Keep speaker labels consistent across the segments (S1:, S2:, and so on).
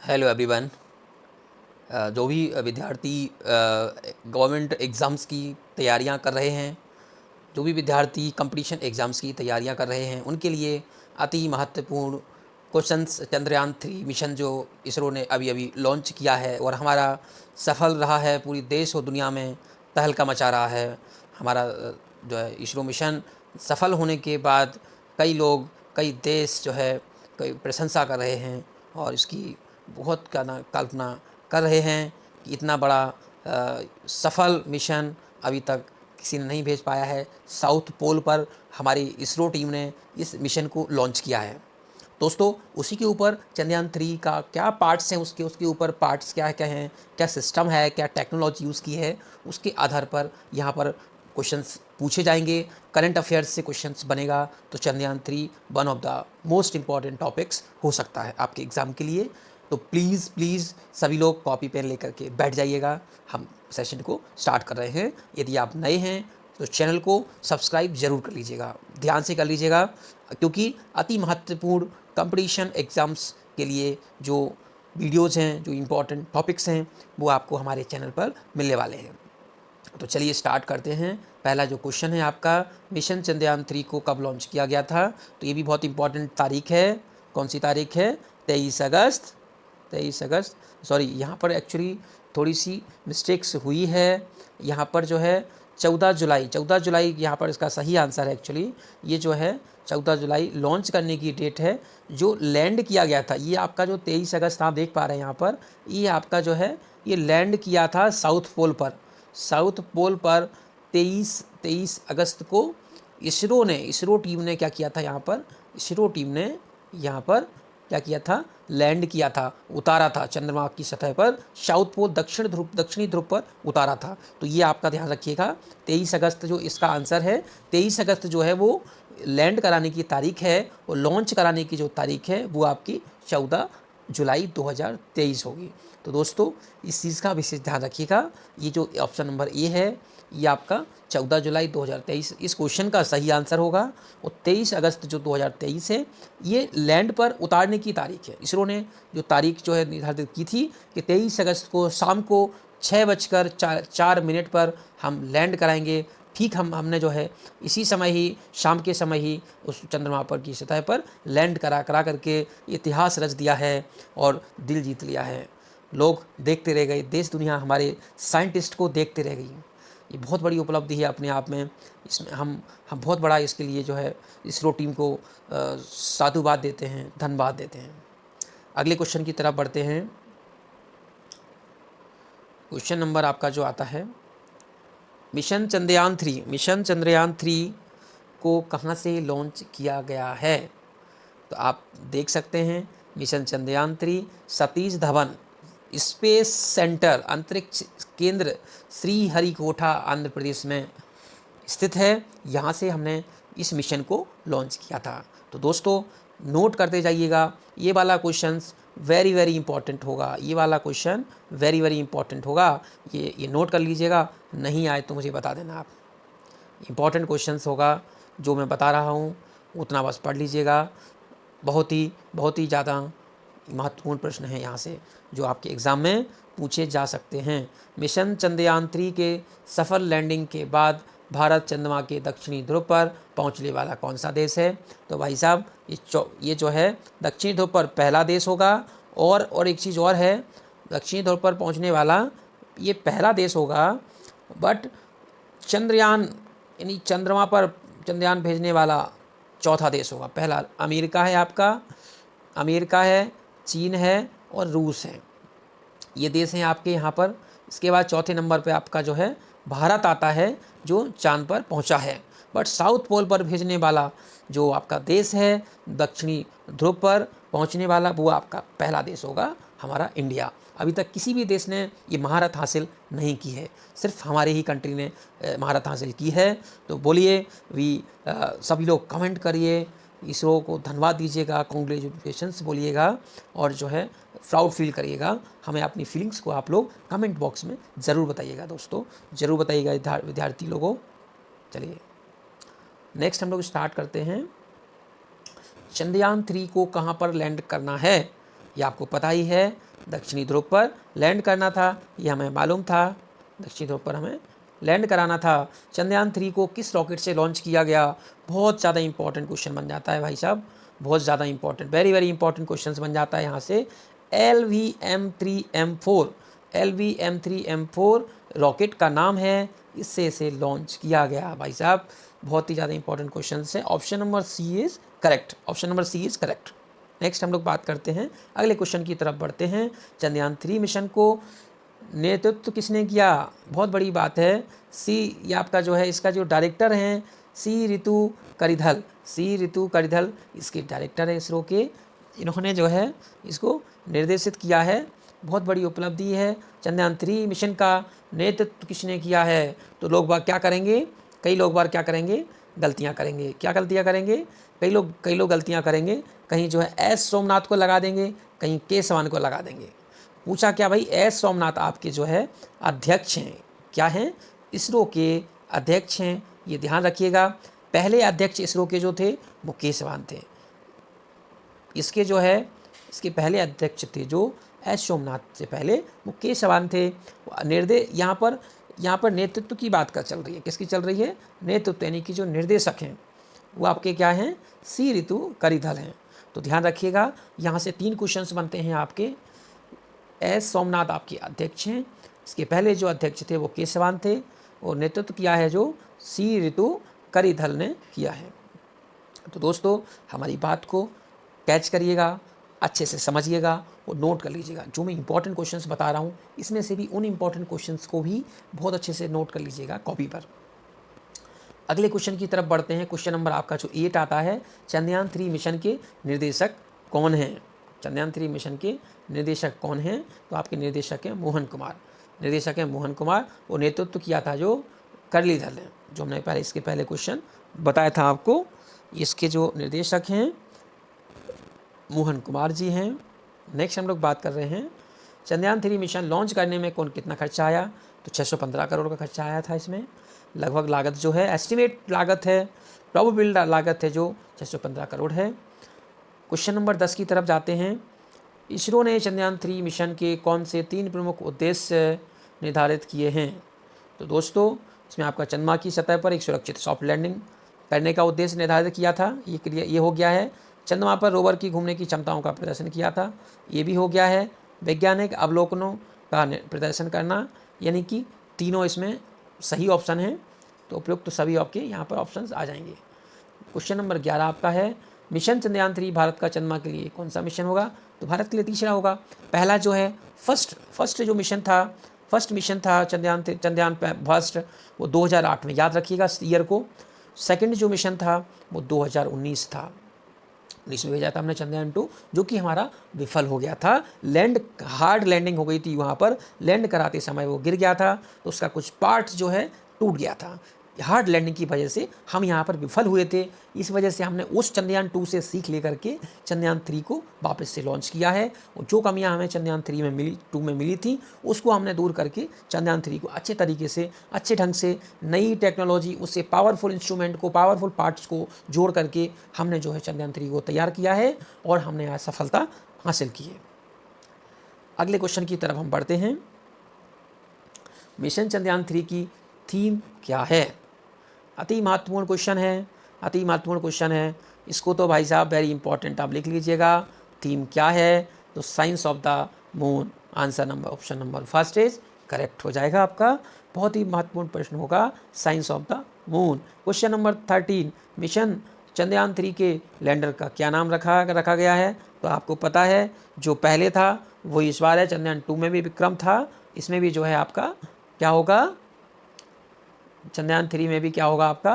S1: Hello everyone. जो भी विद्यार्थी गवर्नमेंट एग्ज़ाम्स की तैयारियां कर रहे हैं, जो भी विद्यार्थी कंपटीशन एग्ज़ाम्स की तैयारियां कर रहे हैं, उनके लिए अति महत्वपूर्ण क्वेश्चंस चंद्रयान 3 मिशन जो इसरो ने अभी अभी लॉन्च किया है और हमारा सफल रहा है, पूरी देश और दुनिया में तहलका मचा रहा है। हमारा जो है इसरो मिशन सफल होने के बाद कई लोग, कई देश जो है कई प्रशंसा कर रहे हैं और इसकी बहुत कल्पना कर रहे हैं कि इतना बड़ा सफल मिशन अभी तक किसी ने नहीं भेज पाया है। साउथ पोल पर हमारी इसरो टीम ने इस मिशन को लॉन्च किया है। दोस्तों, उसी के ऊपर चंद्रयान 3 का क्या पार्ट्स हैं, उसके ऊपर पार्ट्स क्या क्या हैं, क्या सिस्टम है, क्या टेक्नोलॉजी यूज़ की है, उसके आधार पर यहाँ पर क्वेश्चंस पूछे जाएंगे। करंट अफेयर्स से क्वेश्चंस बनेगा। तो Chandrayaan 3 one of the most important topics हो सकता है आपके एग्ज़ाम के लिए। तो प्लीज़ प्लीज़ सभी लोग कॉपी पेन लेकर के बैठ जाइएगा। हम सेशन को स्टार्ट कर रहे हैं। यदि आप नए हैं तो चैनल को सब्सक्राइब ज़रूर कर लीजिएगा, ध्यान से कर लीजिएगा, क्योंकि अति महत्वपूर्ण कंपटीशन एग्ज़ाम्स के लिए जो वीडियोज़ हैं, जो इम्पोर्टेंट टॉपिक्स हैं, वो आपको हमारे चैनल पर मिलने वाले हैं। तो चलिए स्टार्ट करते हैं। पहला जो क्वेश्चन है आपका, मिशन चंद्रयान 3 को कब लॉन्च किया गया था? तो ये भी बहुत इंपॉर्टेंट तारीख है। कौन सी तारीख है? 23 अगस्त। 23 अगस्त, सॉरी, यहाँ पर एक्चुअली थोड़ी सी मिस्टेक्स हुई है। यहाँ पर जो है 14 जुलाई, 14 जुलाई यहाँ पर इसका सही आंसर है। एक्चुअली ये जो है 14 जुलाई लॉन्च करने की डेट है। जो लैंड किया गया था, ये आपका जो 23 अगस्त आप देख पा रहे हैं यहाँ पर, ये आपका जो है ये लैंड किया था साउथ पोल पर। साउथ पोल पर 23 अगस्त को इसरो टीम ने क्या किया था यहाँ पर? इसरो टीम ने यहाँ पर क्या किया था? लैंड किया था, उतारा था चंद्रमा की सतह पर। साउथ पोल दक्षिणी ध्रुव पर उतारा था। तो ये आपका ध्यान रखिएगा। 23 अगस्त जो इसका आंसर है। 23 अगस्त जो है वो लैंड कराने की तारीख है और लॉन्च कराने की जो तारीख है वो आपकी 14 जुलाई 2023 होगी। तो दोस्तों, इस चीज़ का विशेष ध्यान रखिएगा। ये जो ऑप्शन नंबर ए है, ये आपका 14 जुलाई 2023 इस क्वेश्चन का सही आंसर होगा। और 23 अगस्त जो 2023 है, ये लैंड पर उतारने की तारीख है। इसरो ने जो तारीख जो है निर्धारित की थी कि 23 अगस्त को शाम को 6:04 पर हम लैंड कराएंगे। ठीक हमने जो है इसी समय ही, शाम के समय ही उस चंद्रमा पर की सतह पर लैंड करा करके इतिहास रच दिया है और दिल जीत लिया है। लोग देखते रह गए, देश दुनिया हमारे साइंटिस्ट को देखते रह गई। ये बहुत बड़ी उपलब्धि है अपने आप में। इसमें हम बहुत बड़ा इसके लिए जो है इसरो टीम को साधुवाद देते हैं, धन्यवाद देते हैं। अगले क्वेश्चन की तरफ बढ़ते हैं। क्वेश्चन नंबर आपका जो आता है, मिशन चंद्रयान 3 को कहाँ से लॉन्च किया गया है? तो आप देख सकते हैं, mission Chandrayaan 3 Satish Dhawan space centre अंतरिक्ष केंद्र श्रीहरिकोटा आंध्र प्रदेश में स्थित है। यहाँ से हमने इस मिशन को लॉन्च किया था। तो दोस्तों, नोट करते जाइएगा। ये वाला क्वेश्चन वेरी वेरी इंपॉर्टेंट होगा। ये वाला क्वेश्चन वेरी वेरी इंपॉर्टेंट होगा। ये नोट कर लीजिएगा। नहीं आए तो मुझे बता देना आप। इंपॉर्टेंट क्वेश्चंस होगा जो मैं बता रहा हूँ, उतना बस पढ़ लीजिएगा। बहुत ही ज़्यादा महत्वपूर्ण प्रश्न है यहाँ से जो आपके एग्ज़ाम में पूछे जा सकते हैं। मिशन चंद्रयान 3 के सफल लैंडिंग के बाद भारत चंद्रमा के दक्षिणी ध्रुव पर पहुँचने वाला कौन सा देश है? तो भाई साहब, ये जो है दक्षिणी ध्रुव पर पहला देश होगा। और एक चीज़ और है, दक्षिणी ध्रुव पर पहुँचने वाला ये पहला देश होगा, बट चंद्रयान यानी चंद्रमा पर चंद्रयान भेजने वाला चौथा देश होगा। पहला अमेरिका है आपका, अमेरिका है, चीन है और रूस है। ये देश हैं आपके यहाँ पर। इसके बाद चौथे नंबर पे आपका जो है भारत आता है, जो चांद पर पहुँचा है। बट साउथ पोल पर भेजने वाला जो आपका देश है, दक्षिणी ध्रुव पर पहुँचने वाला, वो आपका पहला देश होगा हमारा इंडिया। अभी तक किसी भी देश ने ये महारत हासिल नहीं की है, सिर्फ हमारे ही कंट्री ने महारत हासिल की है। तो बोलिए सभी लोग कमेंट करिए, इसरो को धन्यवाद दीजिएगा, कॉन्ग्रेचुलेशंस बोलिएगा और जो है प्राउड फील करिएगा। हमें अपनी फीलिंग्स को आप लोग कमेंट बॉक्स में ज़रूर बताइएगा। दोस्तों, ज़रूर बताइएगा विद्यार्थी लोगों। चलिए नेक्स्ट हम लोग स्टार्ट करते हैं। चंद्रयान 3 को कहाँ पर लैंड करना है, ये आपको पता ही है। दक्षिणी ध्रुव पर लैंड करना था, ये हमें मालूम था, दक्षिणी ध्रुव पर हमें लैंड कराना था। चंद्रयान 3 को किस रॉकेट से लॉन्च किया गया? बहुत ज़्यादा इंपॉर्टेंट क्वेश्चन बन जाता है भाई साहब, बहुत ज़्यादा important, very very important question बन जाता है यहाँ से। LVM-3M4, LVM-3M4 रॉकेट का नाम है, इससे इसे लॉन्च किया गया भाई साहब। बहुत ही ज़्यादा इंपॉर्टेंट क्वेश्चन है। Option number C is correct, option number C is correct. Next हम लोग बात करते हैं, अगले क्वेश्चन की तरफ बढ़ते हैं। चंद्रयान 3 मिशन को नेतृत्व किसने किया? बहुत बड़ी बात है। सी, ये आपका जो है इसका जो डायरेक्टर हैं सी ऋतु करिधल, सी ऋतु करिधल इसके डायरेक्टर हैं इसरो के। इन्होंने जो है इसको निर्देशित किया है, बहुत बड़ी उपलब्धि है। चंद्रयान 3 मिशन का नेतृत्व किसने किया है? तो लोग बाग क्या करेंगे, कई लोग बार क्या करेंगे, गलतियां करेंगे। क्या गलतियां करेंगे? कई लोग गलतियां करेंगे, कहीं जो है एस सोमनाथ को लगा देंगे, कहीं के सवान को लगा देंगे। पूछा क्या भाई, एस सोमनाथ आपके जो है अध्यक्ष हैं, क्या हैं? इसरो के अध्यक्ष हैं, ये ध्यान रखिएगा। पहले अध्यक्ष इसरो के जो थे वो के सवान थे, इसके जो है इसके पहले अध्यक्ष थे जो एस सोमनाथ से पहले वो के सवान थे। यहाँ पर नेतृत्व की बात चल रही है, किसकी चल रही है? नेतृत्व, यानी कि जो निर्देशक हैं वो आपके क्या हैं? सी ऋतु करिधल हैं। तो ध्यान रखिएगा, यहाँ से 3 क्वेश्चंस बनते हैं आपके। एस सोमनाथ आपके अध्यक्ष हैं, इसके पहले जो अध्यक्ष थे वो के सवान थे, और नेतृत्व किया है जो सी ऋतु करिधल ने किया है। तो दोस्तों हमारी बात को कैच करिएगा, अच्छे से समझिएगा और नोट कर लीजिएगा। जो मैं इंपॉर्टेंट क्वेश्चंस बता रहा हूँ इसमें से भी उन इंपॉर्टेंट क्वेश्चंस को भी बहुत अच्छे से नोट कर लीजिएगा कॉपी पर। अगले क्वेश्चन की तरफ बढ़ते हैं। क्वेश्चन नंबर आपका जो 8 आता है, चंद्रयान 3 मिशन के निर्देशक कौन हैं? चंद्रयान 3 मिशन के निर्देशक कौन हैं? तो आपके निर्देशक हैं मोहन कुमार, निर्देशक हैं मोहन कुमार। और नेतृत्व किया था जो करलीधल ने, जो हमने पहले इसके पहले क्वेश्चन बताया था आपको। इसके जो निर्देशक हैं मोहन कुमार जी हैं। नेक्स्ट हम लोग बात कर रहे हैं, चंद्रयान 3 मिशन लॉन्च करने में कितना खर्चा आया? तो 615 करोड़ का खर्चा आया था। इसमें लगभग लागत जो है, एस्टिमेट लागत है, प्रोबेबल लागत है जो 615 करोड़ है। क्वेश्चन नंबर 10 की तरफ जाते हैं। इसरो ने चंद्रयान 3 मिशन के कौन से 3 प्रमुख उद्देश्य निर्धारित किए हैं? तो दोस्तों इसमें आपका चंद्रमा की सतह पर एक सुरक्षित सॉफ्ट लैंडिंग करने का उद्देश्य निर्धारित किया था, ये हो गया है। चंद्रमा पर रोवर की घूमने की क्षमताओं का प्रदर्शन किया था, ये भी हो गया है। वैज्ञानिक अवलोकनों का प्रदर्शन करना, यानी कि तीनों इसमें सही ऑप्शन है। तो उपयुक्त तो सभी आपके यहाँ पर ऑप्शंस आ जाएंगे। क्वेश्चन नंबर 11 आपका है, मिशन चंद्रयान 3 भारत का चंद्रमा के लिए कौन सा मिशन होगा? तो भारत के लिए तीसरा होगा। पहला जो है फर्स्ट जो मिशन था, फर्स्ट मिशन था चंद्रयान फर्स्ट, वो 2008 में, याद रखिएगा ईयर को। सेकंड जो मिशन था वो 2019 था, 19 में भेजा था हमने चंद्रयान 2, जो कि हमारा विफल हो गया था। हार्ड लैंडिंग हो गई थी, वहाँ पर लैंड कराते समय वो गिर गया था, तो उसका कुछ पार्ट जो है टूट गया था। हार्ड लैंडिंग की वजह से हम यहाँ पर विफल हुए थे। इस वजह से हमने उस चंद्रयान 2 से सीख लेकर के चंद्रयान 3 को वापस से लॉन्च किया है, और जो कमियाँ हमें चंद्रयान 2 में मिली थी उसको हमने दूर करके चंद्रयान 3 को अच्छे तरीके से, अच्छे ढंग से, नई टेक्नोलॉजी, उससे पावरफुल इंस्ट्रूमेंट को, पावरफुल पार्ट्स को जोड़ करके हमने जो है चंद्रयान 3 को तैयार किया है, और हमने आज सफलता हासिल की है। अगले क्वेश्चन की तरफ हम बढ़ते हैं। मिशन चंद्रयान 3 की थीम क्या है? अति महत्वपूर्ण क्वेश्चन है, अति महत्वपूर्ण क्वेश्चन है। इसको तो भाई साहब वेरी इंपॉर्टेंट आप लिख लीजिएगा। थीम क्या है? तो science of the moon. Answer number, option number first is correct हो जाएगा आपका। बहुत ही महत्वपूर्ण प्रश्न होगा, science of the moon. Question number 13, mission Chandrayaan 3 के लैंडर का क्या नाम रखा गया है? तो आपको पता है जो पहले था वो इस बार है। चंद्रयान 2 में भी विक्रम था, इसमें भी जो है आपका क्या होगा? चंद्रयान 3 में भी क्या होगा आपका?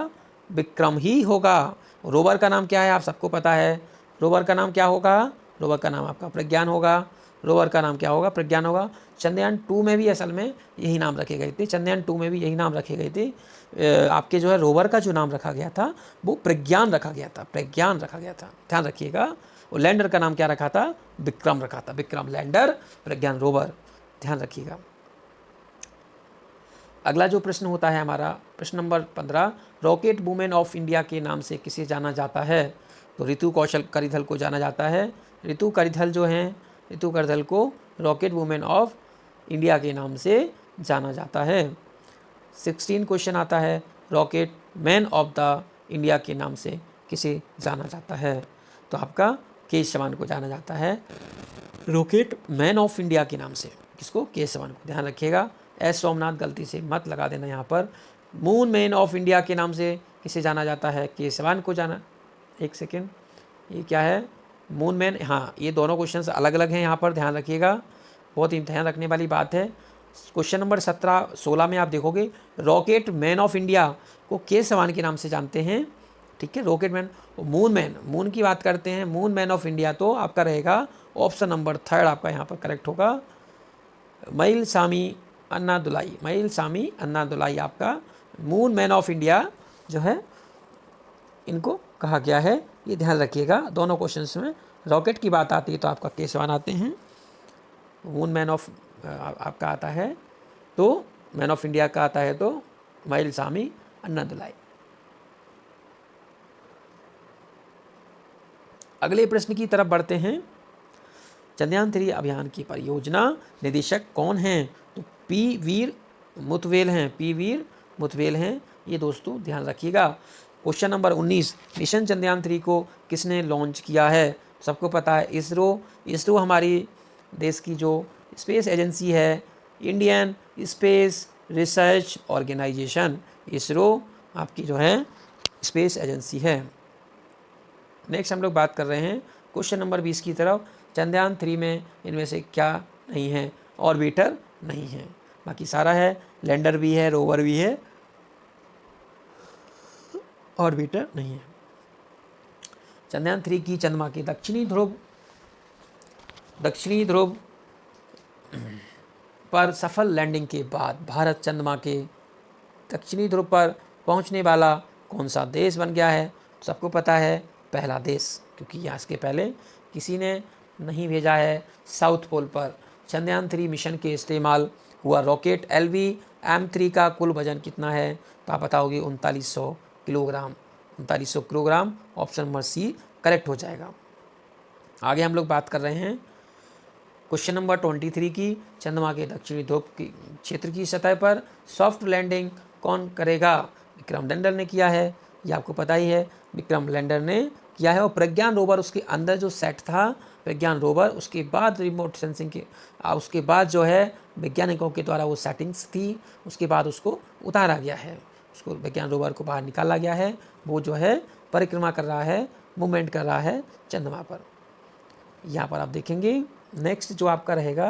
S1: विक्रम ही होगा। रोवर का नाम क्या है? आप सबको पता है। रोवर का नाम क्या होगा? रोवर का नाम आपका प्रज्ञान होगा। रोवर का नाम क्या होगा? प्रज्ञान होगा। चंद्रयान 2 में भी असल में यही नाम रखे गए थे, चंद्रयान 2 में भी यही नाम रखे गए थे। आपके जो है रोवर का जो नाम रखा गया था वो प्रज्ञान रखा गया था, प्रज्ञान रखा गया था, ध्यान रखिएगा। और लैंडर का नाम क्या रखा था? विक्रम रखा था, विक्रम लैंडर, प्रज्ञान रोवर, ध्यान रखिएगा। अगला जो प्रश्न होता है हमारा, प्रश्न number 15, rocket women of India के नाम से किसे जाना जाता है? तो ऋतु कौशल करिधल को जाना जाता है। ऋतु करिधल जो हैं, ऋतु करिधल को रॉकेट वुमेन ऑफ इंडिया के नाम से जाना जाता है। 16 क्वेश्चन आता है, rocket man of the India के नाम से किसे जाना जाता है? तो आपका के शवान को जाना जाता है रॉकेट मैन ऑफ इंडिया के नाम से। किसको? के शवान को। ध्यान रखिएगा, एस सोमनाथ गलती से मत लगा देना यहाँ पर। मून मैन ऑफ इंडिया के नाम से किसे जाना जाता है? के शवान को जाना। एक सेकेंड, ये क्या है? मून मैन, हाँ ये दोनों क्वेश्चन अलग अलग हैं यहाँ पर, ध्यान रखिएगा, बहुत ही ध्यान रखने वाली बात है। क्वेश्चन नंबर 17-16 में आप देखोगे रॉकेट मैन ऑफ इंडिया को के शवान के नाम से जानते हैं, ठीक है। Rocket man, moon man, moon की बात करते हैं, मून मैन ऑफ इंडिया तो आपका रहेगा ऑप्शन नंबर 3 आपका यहाँ पर करेक्ट होगा, मइलसामी अन्नादुलाई। मइलसामी अन्नादुलाई आपका मून मैन ऑफ इंडिया जो है इनको कहा गया है, ये ध्यान रखिएगा। दोनों क्वेश्चंस में रॉकेट की बात आती है तो आपका के शवान आते हैं, मून मैन ऑफ आपका आता है तो मैन ऑफ इंडिया का आता है तो मइलसामी अन्नादुलाई। अगले प्रश्न की तरफ बढ़ते हैं। चंद्रयान 3 अभियान की परियोजना निदेशक कौन हैं? तो पी वीर मुतवेल हैं, पी वीर मुतवेल हैं, ये दोस्तों ध्यान रखिएगा। क्वेश्चन नंबर 19, मिशन चंद्रयान 3 को किसने लॉन्च किया है? सबको पता है इसरो। इसरो हमारी देश की जो स्पेस एजेंसी है, Indian space research organisation, ISRO आपकी जो है स्पेस एजेंसी है। नेक्स्ट हम लोग बात कर रहे हैं क्वेश्चन नंबर 20 की तरफ। चंद्रयान 3 में इनमें से क्या नहीं है? ऑर्बिटर नहीं है, बाकी सारा है, लैंडर भी है, रोवर भी है, ऑर्बिटर नहीं है। चंद्रयान 3 की चंद्रमा के दक्षिणी ध्रुव पर सफल लैंडिंग के बाद भारत चंद्रमा के दक्षिणी ध्रुव पर पहुंचने वाला कौन सा देश बन गया है? सबको पता है पहला देश, क्योंकि यहाँ इसके पहले किसी ने नहीं भेजा है साउथ पोल पर। चंद्रयान 3 मिशन के इस्तेमाल हुआ रॉकेट LVM-3 का कुल वजन कितना है? तो आप बताओगे 3900 kilogram. 3900 kilogram, option number C correct हो जाएगा। आगे हम लोग बात कर रहे हैं क्वेश्चन नंबर 23 की। चंद्रमा के दक्षिणी ध्रुव की क्षेत्र की सतह पर सॉफ्ट लैंडिंग कौन करेगा? विक्रम लैंडर ने किया है, ये आपको पता ही है, विक्रम लैंडर ने किया है। और प्रज्ञान रोवर उसके अंदर जो सेट था, प्रज्ञान रोवर, उसके बाद रिमोट सेंसिंग के उसके बाद जो है वैज्ञानिकों के द्वारा वो सेटिंग्स थी, उसके बाद उसको उतारा गया है, उसको विज्ञान रोवर को बाहर निकाला गया है, वो जो है परिक्रमा कर रहा है, मूवमेंट कर रहा है चंद्रमा पर। यहाँ पर आप देखेंगे नेक्स्ट जो आपका रहेगा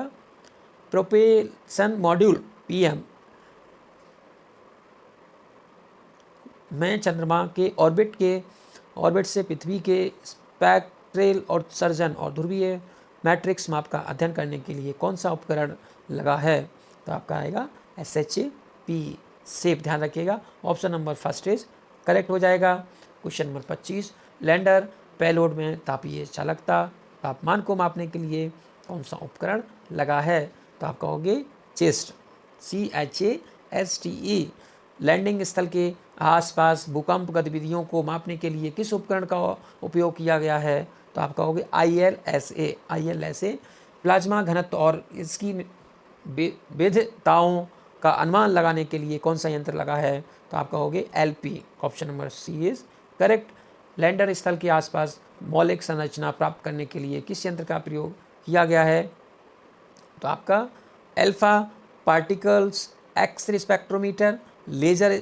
S1: प्रोपेल्शन मॉड्यूल PM में चंद्रमा के ऑर्बिट से पृथ्वी के स्पेक्ट्रल और सर्जन और ध्रुवीय मैट्रिक्स माप का अध्ययन करने के लिए कौन सा उपकरण लगा है? तो आपका आएगा SHAP सेप, ध्यान रखिएगा, option number first is correct हो जाएगा। क्वेश्चन नंबर 25, लैंडर पेलोड में तापीय चालकता तापमान को मापने के लिए कौन सा उपकरण लगा है? तो आप कहोगे चेस्ट, CHASTE। लैंडिंग स्थल के आसपास भूकंप गतिविधियों को मापने के लिए किस उपकरण का उपयोग किया गया है? तो आप कहोगे ILSA। प्लाज्मा घनत्व और इसकी विविधताओं का अनुमान लगाने के लिए कौन सा यंत्र लगा है? तो आप कहोगे LP, option number C is correct. Lander स्थल के आसपास मौलिक संरचना प्राप्त करने के लिए किस यंत्र का प्रयोग किया गया है? तो आपका alpha particles X ray spectrometer, laser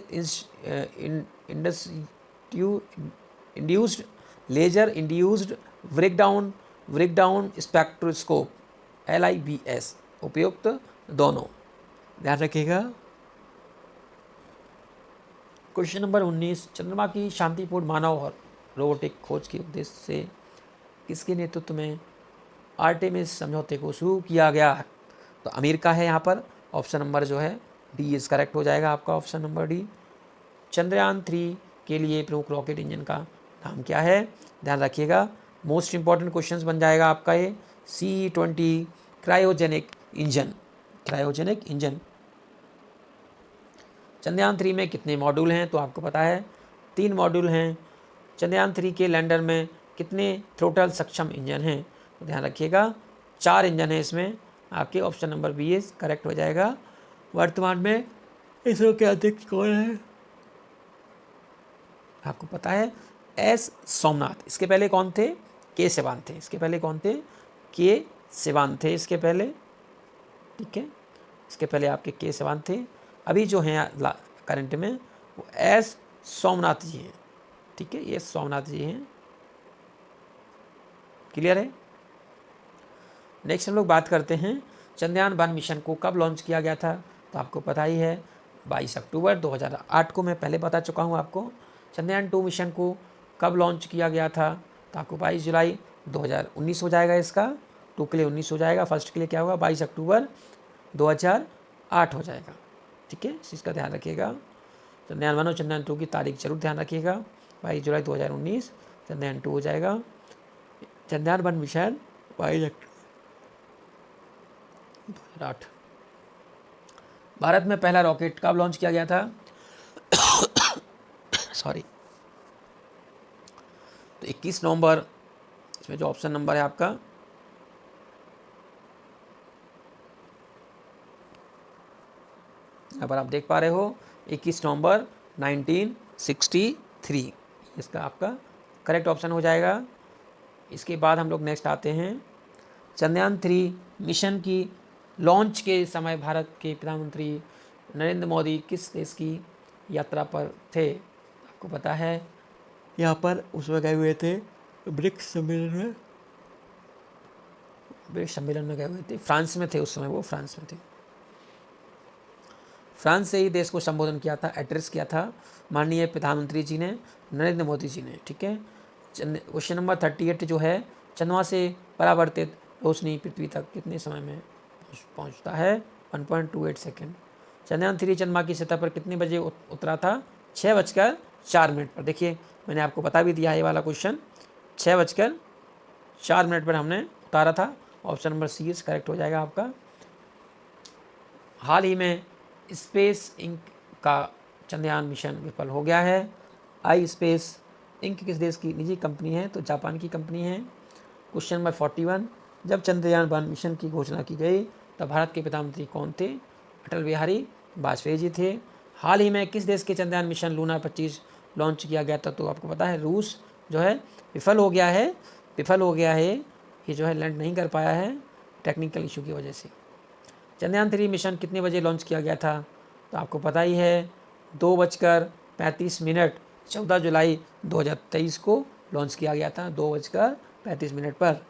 S1: induced breakdown spectroscope LIBS उपयुक्त दोनों, ध्यान रखिएगा। क्वेश्चन नंबर 19, चंद्रमा की शांतिपूर्ण मानव और रोबोटिक खोज के उद्देश्य से किसके नेतृत्व में आर्टेमिस समझौते को शुरू किया गया? तो अमेरिका है यहाँ पर, ऑप्शन नंबर जो है डी इज करेक्ट हो जाएगा आपका, ऑप्शन नंबर डी। चंद्रयान 3 के लिए प्रमुख रॉकेट इंजन का नाम क्या है? ध्यान रखिएगा, मोस्ट इंपॉर्टेंट क्वेश्चन बन जाएगा आपका ये, CE-20 क्रायोजेनिक इंजन। चंद्रयान 3 में कितने मॉड्यूल हैं? तो आपको पता है 3 मॉड्यूल हैं। चंद्रयान 3 के लैंडर में कितने थ्रोटल सक्षम इंजन हैं? तो ध्यान रखिएगा 4 इंजन हैं इसमें, आपके option number B is correct हो जाएगा। वर्तमान में इसरो के अध्यक्ष कौन है आपको पता है? एस सोमनाथ। इसके पहले कौन थे? के सिवान थे। इसके पहले कौन थे? के सिवान थे इसके पहले, ठीक है। इसके पहले आपके के सिवान थे। अभी जो हैं करंट में वो एस सोमनाथ जी हैं, ठीक है। ये सोमनाथ जी हैं, क्लियर है। नेक्स्ट हम लोग बात करते हैं चंद्रयान-1 मिशन को कब लॉन्च किया गया था। तो आपको पता ही है 22 अक्टूबर 2008 को, मैं पहले बता चुका हूँ आपको। चंद्रयान-2 मिशन को कब लॉन्च किया गया था? तो आपको 22 जुलाई 2019 हो जाएगा। इसका 2 के लिए 19 हो जाएगा, फर्स्ट के लिए क्या होगा? 22 अक्टूबर 2008 हो जाएगा, ठीक है। इस चीज़ का ध्यान रखिएगा। चंद्रयान-1 और चंद्रयान-2 की तारीख जरूर ध्यान रखिएगा। 22 जुलाई 2019 चंद्रयान-2 हो जाएगा। चंद्रयान-1 मिशन 22 अक्टूबर 2008। भारत में पहला रॉकेट कब लॉन्च किया गया था? सॉरी, तो 21 नवंबर। इसमें जो ऑप्शन नंबर है आपका यहाँ पर आप देख पा रहे हो 21 नवंबर 1963, इसका आपका करेक्ट ऑप्शन हो जाएगा। इसके बाद हम लोग नेक्स्ट आते हैं चंद्रयान-3 मिशन की लॉन्च के समय भारत के प्रधानमंत्री नरेंद्र मोदी किस देश की यात्रा पर थे? आपको पता है यहाँ पर उसमें गए हुए थे ब्रिक्स सम्मेलन में, ब्रिक्स सम्मेलन में गए हुए थे। फ्रांस में थे उस समय, वो फ्रांस में थे। फ्रांस से ही देश को संबोधन किया था, एड्रेस किया था माननीय प्रधानमंत्री जी ने, नरेंद्र मोदी जी ने, ठीक है। क्वेश्चन नंबर 38 जो है, चंद्रमा से परावर्तित रोशनी पृथ्वी तक कितने समय में पहुंचता है? 1.28 सेकेंड। चंद्रयान-3 चंद्रमा की सतह पर कितने बजे उतरा था? 6:04 पर। देखिए मैंने आपको बता भी दिया है, ये वाला क्वेश्चन 6:04 पर हमने उतारा था। Option number C is correct हो जाएगा आपका। हाल ही में स्पेस इंक का चंद्रयान मिशन विफल हो गया है। आई स्पेस इंक किस देश की निजी कंपनी है? तो जापान की कंपनी है। क्वेश्चन नंबर 41, जब चंद्रयान-1 मिशन की घोषणा की गई तब भारत के प्रधानमंत्री कौन थे? अटल बिहारी वाजपेयी जी थे। हाल ही में किस देश के चंद्रयान मिशन लूना 25 लॉन्च किया गया था? तो आपको पता है रूस जो है विफल हो गया है, ये जो है लैंड नहीं कर पाया है टेक्निकल इशू की वजह से। चंद्रयान-3 मिशन कितने बजे लॉन्च किया गया था? तो आपको पता ही है 2:35 14 जुलाई 2023 को लॉन्च किया गया था, 2:35 पर।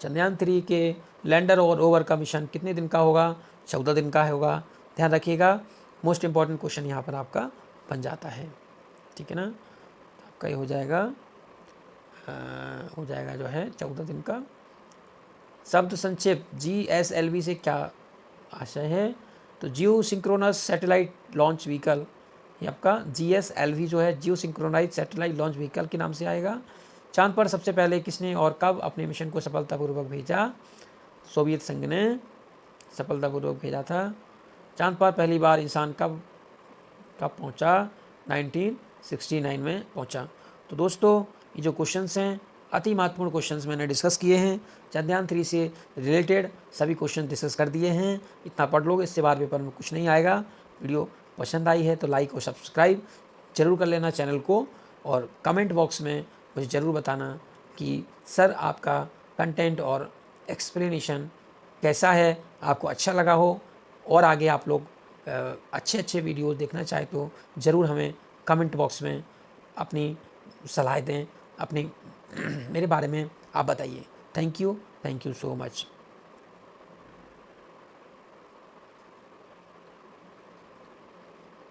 S1: चंद्रयान-3 के लैंडर और रोवर का मिशन कितने दिन का होगा? 14 दिन का होगा, ध्यान रखिएगा। मोस्ट इंपॉर्टेंट क्वेश्चन यहाँ पर आपका बन जाता है, ठीक है ना। आपका ये हो जाएगा जो है 14 दिन का। शब्द संक्षेप GSLV से क्या आशय है? तो जियो सिंक्रोनस सैटेलाइट लॉन्च व्हीकल, ये आपका GSLV जो है जियो सिंक्रोनाइज सैटेलाइट लॉन्च व्हीकल के नाम से आएगा। चांद पर सबसे पहले किसने और कब अपने मिशन को सफलतापूर्वक भेजा? सोवियत संघ ने सफलतापूर्वक भेजा था। चांद पर पहली बार इंसान कब पहुंचा? 1969 में पहुंचा। तो दोस्तों ये जो क्वेश्चंस हैं अति महत्वपूर्ण क्वेश्चंस मैंने डिस्कस किए हैं। चंद्रयान-3 से रिलेटेड सभी क्वेश्चन डिस्कस कर दिए हैं। इतना पढ़ लोगे, इससे बार पेपर में कुछ नहीं आएगा। वीडियो पसंद आई है तो लाइक और सब्सक्राइब जरूर कर लेना चैनल को, और कमेंट बॉक्स में मुझे ज़रूर बताना कि सर आपका कंटेंट और एक्सप्लेनेशन कैसा है, आपको अच्छा लगा हो, और आगे आप लोग अच्छे वीडियो देखना चाहे तो ज़रूर हमें कमेंट बॉक्स में अपनी सलाह दें, अपनी मेरे बारे में आप बताइए। Thank you so much.